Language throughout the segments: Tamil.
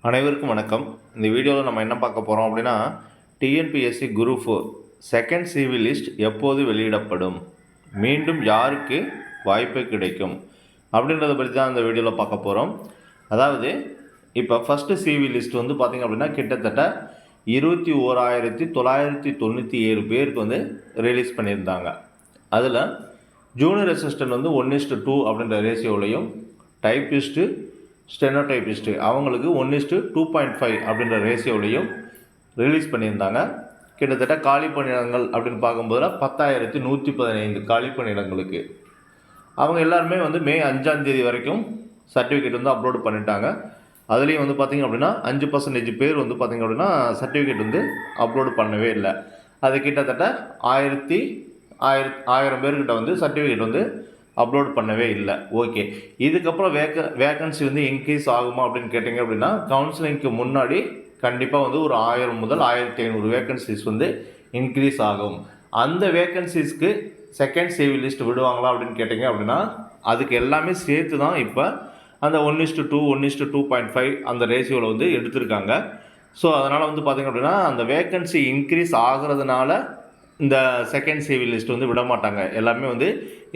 அனைவருக்கும் வணக்கம். இந்த வீடியோவில் நம்ம என்ன பார்க்க போகிறோம் அப்படின்னா, TNPSC group 4 second CV list எப்போது வெளியிடப்படும், மீண்டும் யாருக்கு வாய்ப்பு கிடைக்கும் அப்படின்றத பற்றி தான் இந்த வீடியோவில் பார்க்க போகிறோம். அதாவது இப்போ ஃபஸ்ட்டு சிவி லிஸ்ட் வந்து பார்த்திங்க அப்படின்னா கிட்டத்தட்ட 21,997 பேருக்கு வந்து ரிலீஸ் பண்ணியிருந்தாங்க. அதில் ஜூனியர் அசிஸ்டன்ட் வந்து 1:2 அப்படின்ற ரேஷியோலையும், டைப்பிஸ்ட்டு ஸ்டெனோடைப்பிஸ்ட்டு அவங்களுக்கு 1:2.5 அப்படின்ற ரேஷியோலையும் ரிலீஸ் பண்ணியிருந்தாங்க. கிட்டத்தட்ட காலி பணியிடங்கள் அப்படின்னு பார்க்கும்போது 10,115 காலி பணியிடங்களுக்கு அவங்க எல்லாருமே வந்து மே 5 வரைக்கும் சர்டிஃபிகேட் வந்து அப்லோடு பண்ணிட்டாங்க. அதுலேயும் வந்து பார்த்திங்க அப்படின்னா 5% பேர் வந்து பார்த்திங்க அப்படின்னா சர்டிஃபிகேட் வந்து அப்லோடு பண்ணவே இல்லை. அது கிட்டத்தட்ட 1000 பேர்கிட்ட வந்து சர்டிஃபிகேட் வந்து அப்லோட் பண்ணவே இல்லை. ஓகே, இதுக்கப்புறம் வேக்கன்சி வந்து இன்க்ரீஸ் ஆகுமா அப்படின்னு கேட்டிங்க அப்படின்னா, கவுன்சிலிங்க்கு முன்னாடி கண்டிப்பாக வந்து ஒரு 1000 முதல் 1500 வேக்கன்சிஸ் வந்து இன்க்ரீஸ் ஆகும். அந்த வேக்கன்சிஸ்க்கு செகண்ட் சிவி லிஸ்ட் விடுவாங்களா அப்படின்னு கேட்டிங்க அப்படின்னா, அதுக்கு எல்லாமே சேர்த்து தான் இப்போ அந்த 1:2 1:2.5 அந்த ரேஷியோவில் வந்து எடுத்திருக்காங்க. ஸோ அதனால் வந்து பார்த்திங்க அப்படின்னா அந்த வேக்கன்சி இன்க்ரீஸ் ஆகிறதுனால இந்த செகண்ட் சிவி லிஸ்ட் வந்து விட மாட்டாங்க, எல்லாமே வந்து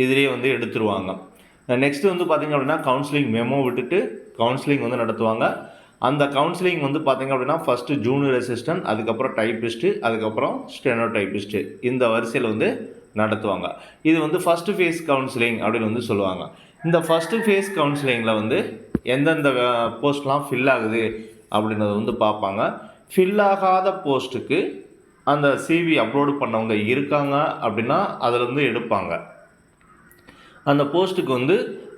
இதிலேயே வந்து எடுத்துருவாங்க. நெக்ஸ்ட்டு வந்து பார்த்திங்க அப்படின்னா கவுன்சிலிங் மெமோ விட்டுட்டு கவுன்சிலிங் வந்து நடத்துவாங்க. அந்த கவுன்சிலிங் வந்து பார்த்திங்க அப்படின்னா ஃபஸ்ட்டு ஜூனியர் அசிஸ்டன்ட், அதுக்கப்புறம் டைப்பிஸ்ட்டு, அதுக்கப்புறம் ஸ்டெனோ டைப்பிஸ்ட்டு, இந்த வரிசையில் வந்து நடத்துவாங்க. இது வந்து ஃபஸ்ட்டு ஃபேஸ் கவுன்சிலிங் அப்படின்னு வந்து சொல்லுவாங்க. இந்த ஃபஸ்ட்டு ஃபேஸ் கவுன்சிலிங்கில் வந்து எந்தெந்த போஸ்ட்லாம் ஃபில் ஆகுது அப்படின்றத வந்து பார்ப்பாங்க. ஃபில் ஆகாத போஸ்ட்டுக்கு அந்த சிவி அப்லோடு பண்ணவங்க இருக்காங்க அப்படின்னா அதில் வந்து எடுப்பாங்க. அந்த போஸ்ட்டுக்கு வந்து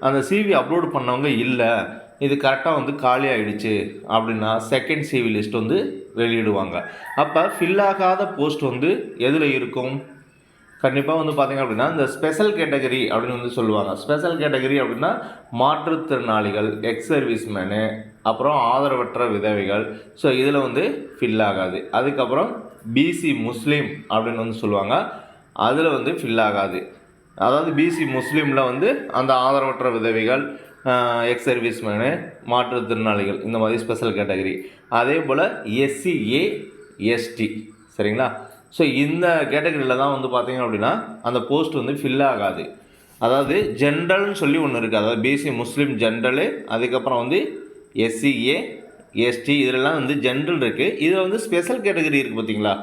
அந்த சிவி அப்லோடு பண்ணவங்க இல்லை, இது கரெக்டாக வந்து காலி ஆகிடுச்சு அப்படின்னா செகண்ட் சிவி லிஸ்ட் வந்து வெளியிடுவாங்க. அப்போ ஃபில் ஆகாத போஸ்ட் வந்து எதில் இருக்கும்? கண்டிப்பாக வந்து பார்த்திங்க அப்படின்னா இந்த ஸ்பெஷல் கேட்டகரி அப்படின்னு வந்து சொல்லுவாங்க. ஸ்பெஷல் கேட்டகரி அப்படின்னா மாற்றுத்திறனாளிகள், எக்ஸ் சர்வீஸ்மேனு, அப்புறம் ஆதரவற்ற விதவைகள். ஸோ இதில் வந்து ஃபில் ஆகாது. அதுக்கப்புறம் பிசி முஸ்லீம் அப்படின்னு வந்து சொல்லுவாங்க, அதில் வந்து ஃபில் ஆகாது. அதாவது பிசி முஸ்லீமில் வந்து அந்த ஆதரவற்ற விதவைகள், எக்ஸ் சர்வீஸ்மேனு, மாற்றுத்திறனாளிகள், இந்த மாதிரி ஸ்பெஷல் கேட்டகரி. அதே போல் எஸ்சிஏ எஸ்டி, சரிங்களா? ஸோ இந்த கேட்டகரியில் தான் வந்து பார்த்திங்க அப்படின்னா அந்த போஸ்ட் வந்து ஃபில் ஆகாது. அதாவது ஜென்ரல்னு சொல்லி ஒன்று இருக்குது, அதாவது பிசி முஸ்லீம் ஜென்ரலு, அதுக்கப்புறம் வந்து எஸ்சிஏ எஸ்டி, இதிலெல்லாம் வந்து ஜென்ரல் இருக்குது. இதில் வந்து ஸ்பெஷல் கேட்டகரி இருக்குது பார்த்திங்களா?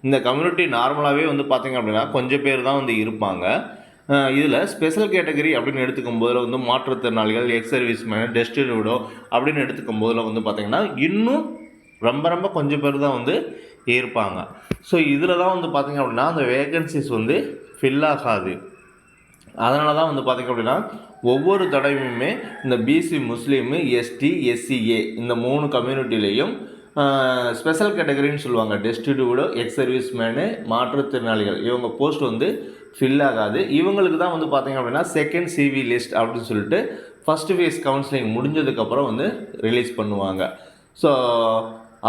இந்த கம்யூனிட்டி நார்மலாகவே வந்து பார்த்திங்க அப்படின்னா கொஞ்சம் பேர் தான் வந்து இருப்பாங்க. இதில் ஸ்பெஷல் கேட்டகரி அப்படின்னு எடுத்துக்கும் போதில் வந்து மாற்றுத்திறனாளிகள், எக்ஸ் சர்வீஸ்மேன், டெஸ்டிடியூடோ அப்படின்னு எடுத்துக்கும் போதில் வந்து பார்த்திங்கன்னா இன்னும் ரொம்ப கொஞ்சம் பேர் தான் வந்து இருப்பாங்க. ஸோ இதில் தான் வந்து பார்த்திங்க அப்படின்னா அந்த வேகன்சிஸ் வந்து ஃபில் ஆகாது. அதனால தான் வந்து பார்த்திங்க அப்படின்னா ஒவ்வொரு தடவையுமே இந்த பிசி முஸ்லீமு, எஸ்டி, எஸ்சிஏ இந்த 3 கம்யூனிட்டிலையும் ஸ்பெஷல் கேட்டகரின்னு சொல்லுவாங்க. டெஸ்டிடியூடோ, எக்ஸ் சர்வீஸ்மேனு, மாற்றுத்திறனாளிகள், இவங்க போஸ்ட் வந்து ஃபில் ஆகாது. இவங்களுக்கு தான் வந்து பார்த்திங்க அப்படின்னா செகண்ட் சிவி லிஸ்ட் அப்படின்னு சொல்லிட்டு ஃபஸ்ட்டு ஃபேஸ் கவுன்சிலிங் முடிஞ்சதுக்கப்புறம் வந்து ரிலீஸ் பண்ணுவாங்க. ஸோ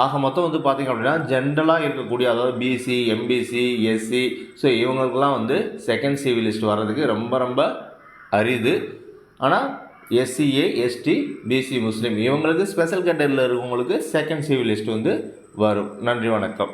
ஆக மொத்தம் வந்து பார்த்திங்க அப்படின்னா ஜென்ரலாக இருக்கக்கூடிய, அதாவது பிசி, எம்பிசி, எஸ்சி, ஸோ இவங்களுக்கெல்லாம் வந்து செகண்ட் சிவி லிஸ்ட் வர்றதுக்கு ரொம்ப அரிது. ஆனால் எஸ்சிஏ, எஸ்டி, பிசி முஸ்லீம் இவங்களுக்கு ஸ்பெஷல் கேட்டகரியில் இருக்கவங்களுக்கு செகண்ட் சிவி லிஸ்ட் வந்து வரும். நன்றி, வணக்கம்.